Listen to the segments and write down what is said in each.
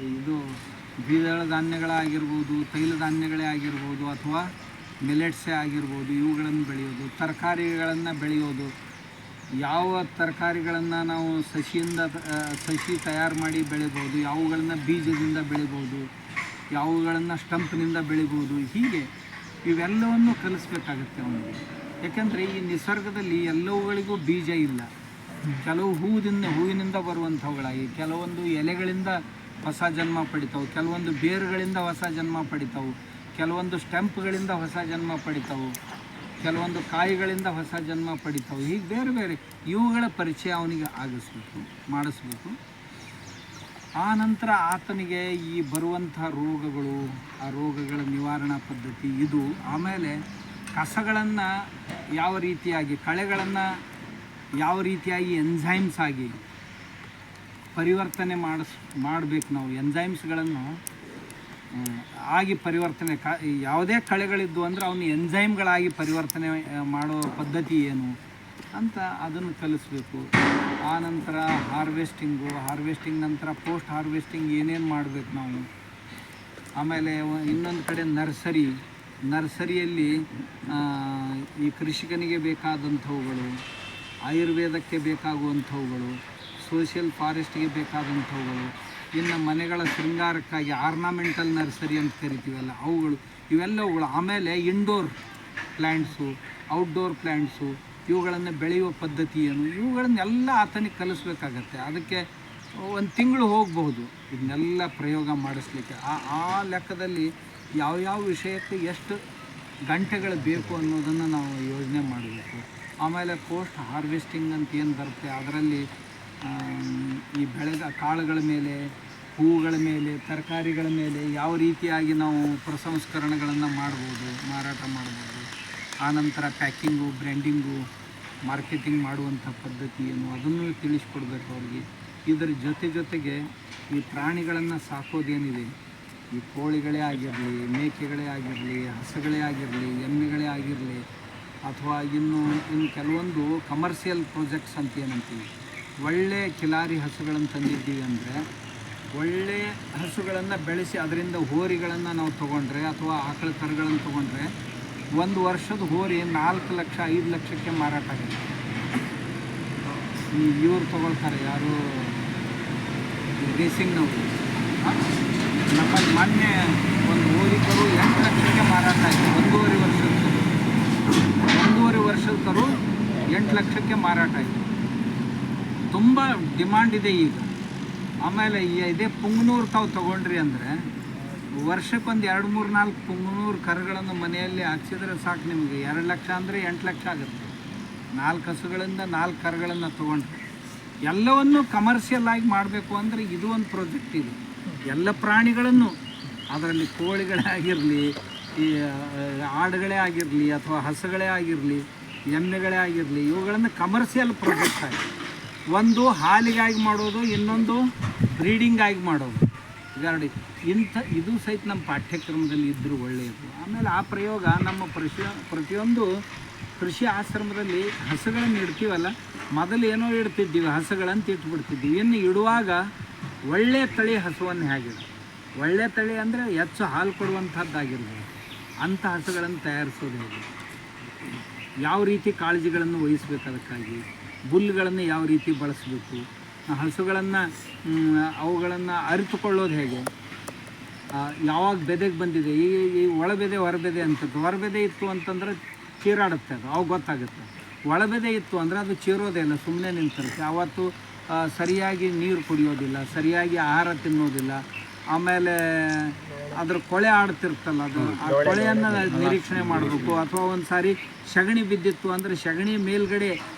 ಇದು ದ್ವಿದಳ ಧಾನ್ಯಗಳಾಗಿರ್ಬೋದು, ತೈಲ ಧಾನ್ಯಗಳೇ ಆಗಿರ್ಬೋದು, ಅಥವಾ ಮಿಲೆಟ್ಸೇ ಆಗಿರ್ಬೋದು, ಇವುಗಳನ್ನು ಬೆಳೆಯೋದು, ತರಕಾರಿಗಳನ್ನು ಬೆಳೆಯೋದು. ಯಾವ ತರಕಾರಿಗಳನ್ನು ನಾವು ಸಸಿ ತಯಾರು ಮಾಡಿ ಬೆಳಿಬೋದು, ಯಾವುಗಳನ್ನು ಬೀಜದಿಂದ ಬೆಳಿಬೋದು, ಯಾವುಗಳನ್ನು ಸ್ಟಂಪ್ನಿಂದ ಬೆಳಿಬೋದು, ಹೀಗೆ ಇವೆಲ್ಲವನ್ನು ಕಲಿಸ್ಬೇಕಾಗತ್ತೆ ಅವನಿಗೆ. ಯಾಕೆಂದರೆ ಈ ನಿಸರ್ಗದಲ್ಲಿ ಎಲ್ಲವುಗಳಿಗೂ ಬೀಜ ಇಲ್ಲ. ಕೆಲವು ಹೂವಿನಿಂದ ಬರುವಂಥವುಗಳಾಗಿ, ಕೆಲವೊಂದು ಎಲೆಗಳಿಂದ ಹೊಸ ಜನ್ಮ ಪಡಿತಾವೆ, ಕೆಲವೊಂದು ಬೇರುಗಳಿಂದ ಹೊಸ ಜನ್ಮ ಪಡಿತಾವೆ, ಕೆಲವೊಂದು ಸ್ಟೆಂಪ್ಗಳಿಂದ ಹೊಸ ಜನ್ಮ ಪಡಿತಾವೆ, ಕೆಲವೊಂದು ಕಾಯಿಗಳಿಂದ ಹೊಸ ಜನ್ಮ ಪಡಿತಾವೆ. ಹೀಗೆ ಬೇರೆ ಬೇರೆ ಇವುಗಳ ಪರಿಚಯ ಅವನಿಗೆ ಮಾಡಿಸ್ಬೇಕು. ಆ ನಂತರ ಆತನಿಗೆ ಈ ಬರುವಂಥ ರೋಗಗಳು, ಆ ರೋಗಗಳ ನಿವಾರಣಾ ಪದ್ಧತಿ ಇದು. ಆಮೇಲೆ ಕಸಗಳನ್ನು ಯಾವ ರೀತಿಯಾಗಿ, ಕಳೆಗಳನ್ನು ಯಾವ ರೀತಿಯಾಗಿ ಎನ್ಸೈಮ್ಸ್ ಆಗಿ ಪರಿವರ್ತನೆ ಮಾಡಬೇಕು. ನಾವು ಎನ್ಸೈಮ್ಸ್ಗಳನ್ನು ಆಗಿ ಪರಿವರ್ತನೆ, ಯಾವುದೇ ಕಳೆಗಳಿದ್ದು ಅಂದರೆ ಅವನು ಎನ್ಸೈಮ್ಗಳಾಗಿ ಪರಿವರ್ತನೆ ಮಾಡೋ ಪದ್ಧತಿ ಏನು ಅಂತ ಅದನ್ನು ಕಲಿಸ್ಬೇಕು. ಆ ನಂತರ ಹಾರ್ವೆಸ್ಟಿಂಗ್ ನಂತರ ಪೋಸ್ಟ್ ಹಾರ್ವೆಸ್ಟಿಂಗ್ ಏನೇನು ಮಾಡಬೇಕು ನಾವು. ಆಮೇಲೆ ಇನ್ನೊಂದು ಕಡೆ ನರ್ಸರಿಯಲ್ಲಿ ಈ ಕೃಷಿಕನಿಗೆ ಬೇಕಾದಂಥವುಗಳು, ಆಯುರ್ವೇದಕ್ಕೆ ಬೇಕಾಗುವಂಥವುಗಳು, ಸೋಷಿಯಲ್ ಫಾರೆಸ್ಟ್ಗೆ ಬೇಕಾದಂಥವುಗಳು, ಇನ್ನು ಮನೆಗಳ ಶೃಂಗಾರಕ್ಕಾಗಿ ಆರ್ನಾಮೆಂಟಲ್ ನರ್ಸರಿ ಅಂತ ಕರಿತೀವಲ್ಲ ಅವುಗಳು, ಇವೆಲ್ಲವುಗಳು. ಆಮೇಲೆ ಇಂಡೋರ್ ಪ್ಲ್ಯಾಂಟ್ಸು, ಔಟ್ಡೋರ್ ಪ್ಲ್ಯಾಂಟ್ಸು, ಇವುಗಳನ್ನು ಬೆಳೆಯುವ ಪದ್ಧತಿ ಏನು, ಇವುಗಳನ್ನೆಲ್ಲ ಆತನಿಗೆ ಕಲಿಸ್ಬೇಕಾಗತ್ತೆ. ಅದಕ್ಕೆ 1 ತಿಂಗಳು ಹೋಗಬಹುದು ಇದನ್ನೆಲ್ಲ ಪ್ರಯೋಗ ಮಾಡಿಸ್ಲಿಕ್ಕೆ. ಆ ಲೆಕ್ಕದಲ್ಲಿ ಯಾವ ವಿಷಯಕ್ಕೆ ಎಷ್ಟು ಗಂಟೆಗಳು ಬೇಕು ಅನ್ನೋದನ್ನು ನಾವು ಯೋಜನೆ ಮಾಡಬೇಕು. ಆಮೇಲೆ ಪೋಸ್ಟ್ ಹಾರ್ವೆಸ್ಟಿಂಗ್ ಅಂತ ಏನು ಬರುತ್ತೆ, ಅದರಲ್ಲಿ ಈ ಬೆಳೆದ ಕಾಳುಗಳ ಮೇಲೆ, ಹೂವುಗಳ ಮೇಲೆ, ತರಕಾರಿಗಳ ಮೇಲೆ ಯಾವ ರೀತಿಯಾಗಿ ನಾವು ಪ್ರಸಂಸ್ಕರಣಗಳನ್ನು ಮಾಡ್ಬೋದು, ಮಾರಾಟ ಮಾಡ್ಬೋದು. ಆನಂತರ ಪ್ಯಾಕಿಂಗು, ಬ್ರ್ಯಾಂಡಿಂಗು, ಮಾರ್ಕೆಟಿಂಗ್ ಮಾಡುವಂಥ ಪದ್ಧತಿ ಏನು ಅದನ್ನು ತಿಳಿಸ್ಕೊಡ್ಬೇಕು ಅವ್ರಿಗೆ. ಇದರ ಜೊತೆಗೆ ಈ ಪ್ರಾಣಿಗಳನ್ನು ಸಾಕೋದೇನಿದೆ, ಈ ಕೋಳಿಗಳೇ ಆಗಿರಲಿ, ಮೇಕೆಗಳೇ ಆಗಿರಲಿ, ಹಸುಗಳೇ ಆಗಿರಲಿ, ಎಮ್ಮೆಗಳೇ ಆಗಿರಲಿ, ಅಥವಾ ಇನ್ನು ಕೆಲವೊಂದು ಕಮರ್ಷಿಯಲ್ ಪ್ರಾಜೆಕ್ಟ್ಸ್ ಅಂತ ಏನಂತೀವಿ, ಒಳ್ಳೆ ಕಿಲಾರಿ ಹಸುಗಳನ್ನು ತಂದಿದ್ದೀವಿ ಅಂದರೆ, ಒಳ್ಳೆಯ ಹಸುಗಳನ್ನು ಬೆಳೆಸಿ ಅದರಿಂದ ಹೋರಿಗಳನ್ನು ನಾವು ತೊಗೊಂಡ್ರೆ ಅಥವಾ ಆಕಳ ಕರುಗಳನ್ನು ತೊಗೊಂಡ್ರೆ 1 ವರ್ಷದ ಹೋರಿ 4 ಲಕ್ಷ 5 ಲಕ್ಷಕ್ಕೆ ಮಾರಾಟ ಆಗುತ್ತೆ. ಇವ್ರು ತೊಗೊಳ್ತಾರೆ, ಯಾರು ರೇಸಿಂಗ್ನವರು. ನಮ್ಮಲ್ಲಿ ಮೊನ್ನೆ ಒಂದು ಹೋರಿ ಕರು 8 ಲಕ್ಷಕ್ಕೆ ಮಾರಾಟ ಆಯಿತು. 1.5 ವರ್ಷದ ಕರು 8 ಲಕ್ಷಕ್ಕೆ ಮಾರಾಟ ಆಯಿತು. ತುಂಬ ಡಿಮಾಂಡ್ ಇದೆ ಈಗ. ಆಮೇಲೆ ಇದೇ ಪುಂಗನೂರು ತಾವು ತೊಗೊಂಡ್ರಿ ಅಂದರೆ ವರ್ಷಕ್ಕೊಂದು 2-3-4 ಪುಂಗನೂರು ಕರುಗಳನ್ನು ಮನೆಯಲ್ಲಿ ಹಾಕ್ಸಿದ್ರೆ ಸಾಕು ನಿಮಗೆ. 2 ಲಕ್ಷ ಅಂದರೆ 8 ಲಕ್ಷ ಆಗುತ್ತೆ. 4 ಹಸುಗಳಿಂದ 4 ಕರುಗಳನ್ನು ತೊಗೊಂಡ್ರೆ. ಎಲ್ಲವನ್ನು ಕಮರ್ಷಿಯಲ್ ಆಗಿ ಮಾಡಬೇಕು ಅಂದರೆ ಇದು ಒಂದು ಪ್ರಾಜೆಕ್ಟ್ ಇದೆ. ಎಲ್ಲ ಪ್ರಾಣಿಗಳನ್ನು, ಅದರಲ್ಲಿ ಕೋಳಿಗಳೇ ಆಗಿರಲಿ, ಈ ಆಡುಗಳೇ ಆಗಿರಲಿ, ಅಥವಾ ಹಸುಗಳೇ ಆಗಿರಲಿ, ಎಮ್ಮೆಗಳೇ ಆಗಿರಲಿ, ಇವುಗಳನ್ನು ಕಮರ್ಷಿಯಲ್ ಪ್ರಾಜೆಕ್ಟ್ ಆಗಿ, ಒಂದು ಹಾಲಿಗಾಗಿ ಮಾಡೋದು, ಇನ್ನೊಂದು ಬ್ರೀಡಿಂಗ್ ಆಗಿ ಮಾಡೋದು. ಇದು ಸಹಿತ ನಮ್ಮ ಪಾಠ್ಯಕ್ರಮದಲ್ಲಿ ಇದ್ದರೂ ಒಳ್ಳೆಯದು. ಆಮೇಲೆ ಆ ಪ್ರಯೋಗ ನಮ್ಮ ಪ್ರತಿಯೊಂದು ಕೃಷಿ ಆಶ್ರಮದಲ್ಲಿ ಹಸುಗಳನ್ನು ಇಡ್ತೀವಲ್ಲ, ಮೊದಲು ಏನೋ ಇಡ್ತಿದ್ದೀವಿ, ಹಸುಗಳಂತ ಇಟ್ಬಿಡ್ತಿದ್ದೀವಿ. ಇನ್ನು ಇಡುವಾಗ ಒಳ್ಳೆಯ ತಳಿ ಹಸುವನ್ನು ಹೇಗಿಡ, ಒಳ್ಳೆಯ ತಳಿ ಅಂದರೆ ಹೆಚ್ಚು ಹಾಲು ಕೊಡುವಂಥದ್ದಾಗಿರ್ಬೋದು, ಅಂಥ ಹಸುಗಳನ್ನು ತಯಾರಿಸೋದು ಹೇಗೆ, ಯಾವ ರೀತಿ ಕಾಳಜಿಗಳನ್ನು ವಹಿಸ್ಬೇಕು, ಅದಕ್ಕಾಗಿ ಬುಲ್ಗಳನ್ನು ಯಾವ ರೀತಿ ಬಳಸಬೇಕು, ಹಸುಗಳನ್ನು ಅವುಗಳನ್ನು ಅರಿತುಕೊಳ್ಳೋದು ಹೇಗೆ, ಯಾವಾಗ ಬೆದೆಗೆ ಬಂದಿದೆ, ಈ ಒಳಬೆದೆ ಹೊರಬೆದೆ ಅಂತದ್ದು. ಹೊರಬೆದೆ ಇತ್ತು ಅಂತಂದ್ರೆ ಚೀರಾಡುತ್ತೆ, ಅದು ಅವಾಗ ಗೊತ್ತಾಗುತ್ತೆ. ಒಳಬೆದೆ ಇತ್ತು ಅಂದರೆ ಅದು ಚೀರೋದೇ ಇಲ್ಲ, ಸುಮ್ಮನೆ ನಿಂತಿರುತ್ತೆ. ಆವತ್ತು ಸರಿಯಾಗಿ ನೀರು ಕುಡಿಯೋದಿಲ್ಲ, ಸರಿಯಾಗಿ ಆಹಾರ ತಿನ್ನೋದಿಲ್ಲ. ಆಮೇಲೆ ಅದ್ರ ಕೊಳೆ ಆಡ್ತಿರ್ತಲ್ಲ, ಅದು ಆ ಕೊಳೆಯನ್ನು ನಿರೀಕ್ಷಣೆ ಮಾಡಬೇಕು. ಅಥವಾ ಒಂದು ಸಾರಿ ಸಗಣಿ ಬಿದ್ದಿತ್ತು ಅಂದರೆ ಸಗಣಿ ಮೇಲ್ಗಡೆ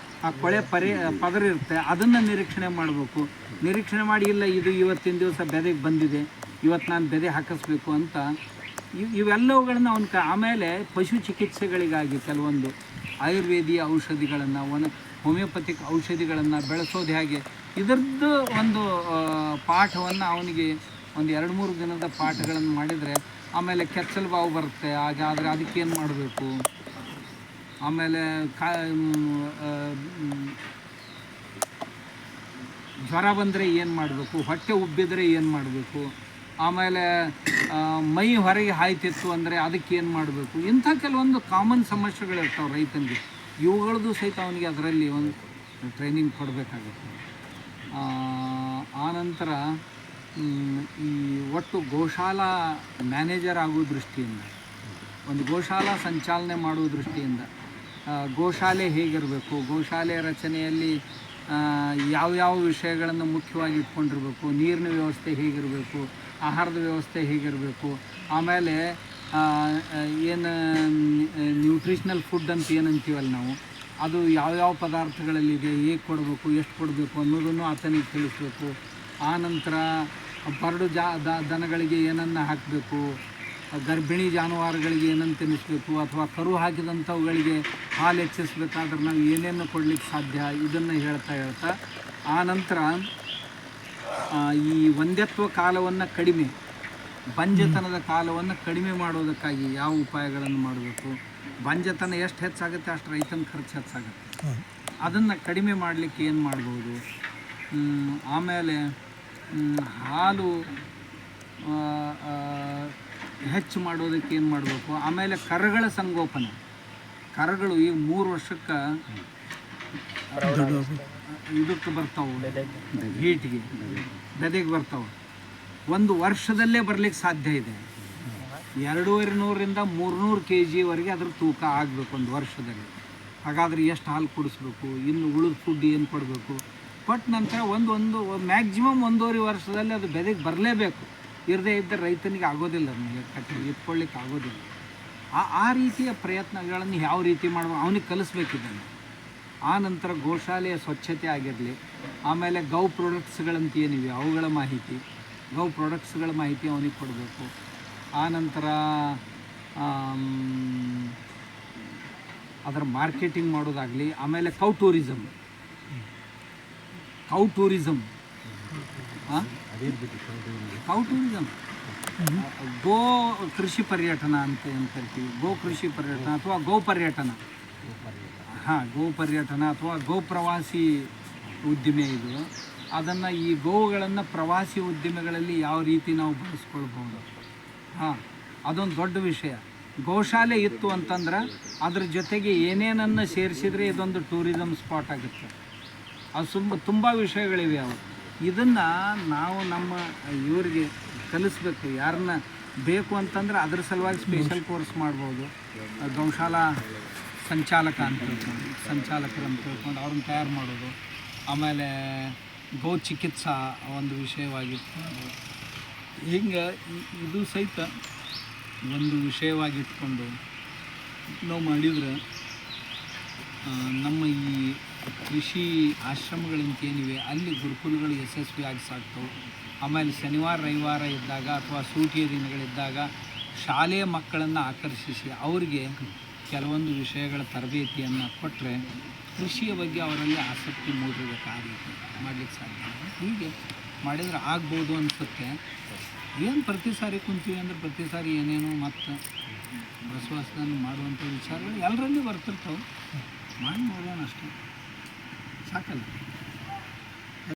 ಆ ಕೊಳೆ ಪದರ ಇರುತ್ತೆ, ಅದನ್ನು ನಿರೀಕ್ಷಣೆ ಮಾಡಬೇಕು. ನಿರೀಕ್ಷಣೆ ಮಾಡಿ, ಇಲ್ಲ ಇದು ಇವತ್ತಿನ ದಿವಸ ಬೆದೆಗೆ ಬಂದಿದೆ, ಇವತ್ತು ನಾನು ಬೆದೆ ಹಾಕಿಸ್ಬೇಕು ಅಂತ ಇವೆಲ್ಲವುಗಳನ್ನು ಆಮೇಲೆ ಪಶು ಚಿಕಿತ್ಸೆಗಳಿಗಾಗಿ ಕೆಲವೊಂದು ಆಯುರ್ವೇದೀಯ ಔಷಧಿಗಳನ್ನು, ಹೋಮಿಯೋಪತಿಕ್ ಔಷಧಿಗಳನ್ನು ಬೆಳೆಸೋದು ಹೇಗೆ, ಇದರದ್ದು ಒಂದು ಪಾಠವನ್ನು ಅವನಿಗೆ ಒಂದು 2-3 ದಿನದ ಪಾಠಗಳನ್ನು ಮಾಡಿದರೆ, ಆಮೇಲೆ ಕೆಚ್ಚಲು ಬಾವು ಬರುತ್ತೆ. ಆದರೆ ಅದಕ್ಕೇನು ಮಾಡಬೇಕು, ಆಮೇಲೆ ಜ್ವರ ಬಂದರೆ ಏನು ಮಾಡಬೇಕು, ಹೊಟ್ಟೆ ಉಬ್ಬಿದರೆ ಏನು ಮಾಡಬೇಕು, ಆಮೇಲೆ ಮೈ ಹೊರಗೆ ಹಾಯ್ತಿತ್ತು ಅಂದರೆ ಅದಕ್ಕೆ ಏನು ಮಾಡಬೇಕು, ಇಂಥ ಕೆಲವೊಂದು ಕಾಮನ್ ಸಮಸ್ಯೆಗಳಿರ್ತಾವೆ ರೈತನಿಗೆ. ಇವುಗಳದ್ದು ಸಹಿತ ಅವನಿಗೆ ಅದರಲ್ಲಿ ಒಂದು ಟ್ರೈನಿಂಗ್ ಕೊಡಬೇಕಾಗುತ್ತೆ. ಆನಂತರ ಈ ಒಟ್ಟು ಗೋಶಾಲಾ ಮ್ಯಾನೇಜರ್ ಆಗೋ ದೃಷ್ಟಿಯಿಂದ, ಒಂದು ಗೋಶಾಲಾ ಸಂಚಾಲನೆ ಮಾಡುವ ದೃಷ್ಟಿಯಿಂದ ಗೋಶಾಲೆ ಹೇಗಿರಬೇಕು, ಗೋಶಾಲೆ ರಚನೆಯಲ್ಲಿ ಯಾವ್ಯಾವ ವಿಷಯಗಳನ್ನು ಮುಖ್ಯವಾಗಿ ಇಟ್ಕೊಂಡಿರಬೇಕು, ನೀರಿನ ವ್ಯವಸ್ಥೆ ಹೇಗಿರಬೇಕು, ಆಹಾರದ ವ್ಯವಸ್ಥೆ ಹೇಗಿರಬೇಕು, ಆಮೇಲೆ ಏನು ನ್ಯೂಟ್ರಿಷನಲ್ ಫುಡ್ ಅಂತ ಏನಂತೀವಲ್ಲ ನಾವು, ಅದು ಯಾವ್ಯಾವ ಪದಾರ್ಥಗಳಲ್ಲಿದೆ, ಹೇಗೆ ಕೊಡಬೇಕು, ಎಷ್ಟು ಕೊಡಬೇಕು ಅನ್ನೋದನ್ನು ಆತನಿಗೆ ತಿಳಿಸ್ಬೇಕು. ಆನಂತರ ಬರಡು ದನಗಳಿಗೆ ಏನನ್ನು ಹಾಕಬೇಕು, ಗರ್ಭಿಣಿ ಜಾನುವಾರುಗಳಿಗೆ ಏನನ್ನು ತಿನ್ನಿಸ್ಬೇಕು, ಅಥವಾ ಕರು ಹಾಕಿದಂಥವುಗಳಿಗೆ ಹಾಲು ಹೆಚ್ಚಿಸ್ಬೇಕಾದ್ರೆ ನಾವು ಏನೇನು ಕೊಡಲಿಕ್ಕೆ ಸಾಧ್ಯ, ಇದನ್ನು ಹೇಳ್ತಾ ಆನಂತರ ಈ ಒಂದೆತ್ವ ಕಾಲವನ್ನು ಕಡಿಮೆ, ಬಂಜೆತನದ ಕಾಲವನ್ನು ಕಡಿಮೆ ಮಾಡೋದಕ್ಕಾಗಿ ಯಾವ ಉಪಾಯಗಳನ್ನು ಮಾಡಬೇಕು, ಬಂಜೆತನ ಎಷ್ಟು ಹೆಚ್ಚಾಗುತ್ತೆ ಅಷ್ಟು ರೈತನ ಖರ್ಚು ಹೆಚ್ಚಾಗುತ್ತೆ, ಅದನ್ನು ಕಡಿಮೆ ಮಾಡಲಿಕ್ಕೆ ಏನು ಮಾಡ್ಬೋದು. ಆಮೇಲೆ ಹಾಲು ಹೆಚ್ಚು ಮಾಡೋದಕ್ಕೆ ಏನು ಮಾಡಬೇಕು. ಆಮೇಲೆ ಕರುಗಳ ಸಂಗೋಪನೆ, ಕರುಗಳು ಈಗ 3 ವರ್ಷಕ್ಕೆ ಇದಕ್ಕೆ ಬರ್ತಾವೆ, ಹೀಟಿಗೆ ಬೆದೆಗೆ ಬರ್ತಾವೆ. 1 ವರ್ಷದಲ್ಲೇ ಬರಲಿಕ್ಕೆ ಸಾಧ್ಯ ಇದೆ. 250 300 kgವರೆಗೆ ಅದ್ರ ತೂಕ ಆಗಬೇಕು 1 ವರ್ಷದಲ್ಲಿ. ಹಾಗಾದರೆ ಎಷ್ಟು ಹಾಲು ಕುಡಿಸ್ಬೇಕು, ಇನ್ನು ಉಳಿದ ಫುಡ್ ಏನು ಕೊಡಬೇಕು, ಕೊಟ್ಟ ನಂತರ ಒಂದು ಮ್ಯಾಕ್ಸಿಮಮ್ 1.5 ವರ್ಷದಲ್ಲಿ ಅದು ಬೆದೆಗೆ ಬರಲೇಬೇಕು. ಇರದೇ ಇದ್ದರೆ ರೈತನಿಗೆ ಆಗೋದಿಲ್ಲ, ಅದನ್ನ ಕಟ್ಟಿ ಇಟ್ಕೊಳ್ಳಿಕ್ಕೆ ಆಗೋದಿಲ್ಲ. ಆ ರೀತಿಯ ಪ್ರಯತ್ನಗಳನ್ನು ಯಾವ ರೀತಿ ಮಾಡಬೇಕು ಅವನಿಗೆ ಕಲಿಸ್ಬೇಕಿದ್ದಾನೆ. ಆ ನಂತರ ಗೋಶಾಲೆಯ ಸ್ವಚ್ಛತೆ ಆಗಿರಲಿ, ಆಮೇಲೆ ಗೌ ಪ್ರಾಡಕ್ಟ್ಸ್ಗಳಂತ ಏನಿವೆ ಅವುಗಳ ಮಾಹಿತಿ, ಗೌ ಪ್ರಾಡಕ್ಟ್ಸ್ಗಳ ಮಾಹಿತಿ ಅವನಿಗೆ ಕೊಡಬೇಕು. ಆ ನಂತರ ಅದರ ಮಾರ್ಕೆಟಿಂಗ್ ಮಾಡೋದಾಗಲಿ. ಆಮೇಲೆ ಕೌ ಟೂರಿಸಮ್ ಗೋ ಕೃಷಿ ಪರ್ಯಟನ ಅಂತ ಏನು ಕರಿತೀವಿ, ಗೋ ಕೃಷಿ ಪರ್ಯಟನ ಅಥವಾ ಗೋ ಪರ್ಯಟನ, ಗೋ ಪರ್ಯಟನ ಅಥವಾ ಗೋ ಪ್ರವಾಸಿ ಉದ್ದಿಮೆ ಇದು. ಅದನ್ನು ಈ ಗೋವುಗಳನ್ನು ಪ್ರವಾಸಿ ಉದ್ದಿಮೆಗಳಲ್ಲಿ ಯಾವ ರೀತಿ ನಾವು ಬಳಸ್ಕೊಳ್ಬೋದು, ಅದೊಂದು ದೊಡ್ಡ ವಿಷಯ. ಗೋಶಾಲೆ ಇತ್ತು ಅಂತಂದ್ರೆ ಅದ್ರ ಜೊತೆಗೆ ಏನೇನನ್ನು ಸೇರಿಸಿದರೆ ಇದೊಂದು ಟೂರಿಸಮ್ ಸ್ಪಾಟ್ ಆಗುತ್ತೆ. ಅದು ತುಂಬ ವಿಷಯಗಳಿವೆ ಅವು. ಇದನ್ನು ನಾವು ನಮ್ಮ ಇವರಿಗೆ ಕಲಿಸ್ಬೇಕು. ಯಾರನ್ನ ಬೇಕು ಅಂತಂದ್ರೆ ಅದ್ರ ಸಲುವಾಗಿ ಸ್ಪೆಷಲ್ ಕೋರ್ಸ್ ಮಾಡ್ಬೋದು. ಗೋಶಾಲಾ ಸಂಚಾಲಕರು ಅಂತ ತಿಳ್ಕೊಂಡು ಅವ್ರನ್ನ ತಯಾರು ಮಾಡೋದು. ಆಮೇಲೆ ಗೋ ಚಿಕಿತ್ಸಾ ಒಂದು ವಿಷಯವಾಗಿಟ್ಕೊಂಡು ಹಿಂಗೆ ಇದು ಸಹಿತ ಒಂದು ವಿಷಯವಾಗಿಟ್ಕೊಂಡು ನಾವು ಮಾಡಿದರೆ ನಮ್ಮ ಈ ಕೃಷಿ ಆಶ್ರಮಗಳಂತೇನಿವೆ ಅಲ್ಲಿ ಗುರುಕುಲಗಳು ಯಶಸ್ವಿಯಾಗಿ ಸಾಗ್ತವೆ. ಆಮೇಲೆ ಶನಿವಾರ ರವಿವಾರ ಇದ್ದಾಗ ಅಥವಾ ಸೂಟಿಯ ದಿನಗಳಿದ್ದಾಗ ಶಾಲೆಯ ಮಕ್ಕಳನ್ನು ಆಕರ್ಷಿಸಿ ಅವರಿಗೆ ಕೆಲವೊಂದು ವಿಷಯಗಳ ತರಬೇತಿಯನ್ನು ಕೊಟ್ಟರೆ ಕೃಷಿಯ ಬಗ್ಗೆ ಅವರಲ್ಲಿ ಆಸಕ್ತಿ ಮೂಡಿರಬೇಕು. ಆ ರೀತಿ ಮಾಡಲಿಕ್ಕೆ ಸಾಧ್ಯ. ಹೀಗೆ ಮಾಡಿದರೆ ಆಗ್ಬೋದು ಅನಿಸುತ್ತೆ. ಏನು ಪ್ರತಿ ಸಾರಿ ಕುಂತೀವಿ ಅಂದರೆ ಪ್ರತಿ ಸಾರಿ ಏನೇನೋ ಮತ್ತು ಬಸವಸ್ತಾನ ಮಾಡುವಂಥ ವಿಚಾರಗಳು ಎಲ್ಲರಲ್ಲಿ ಬರ್ತಿರ್ತಾವೆ. ಮಾಡಿ ನೋಡೋಣ ಅಷ್ಟೇ, ಸಾಕಲ್ಲ.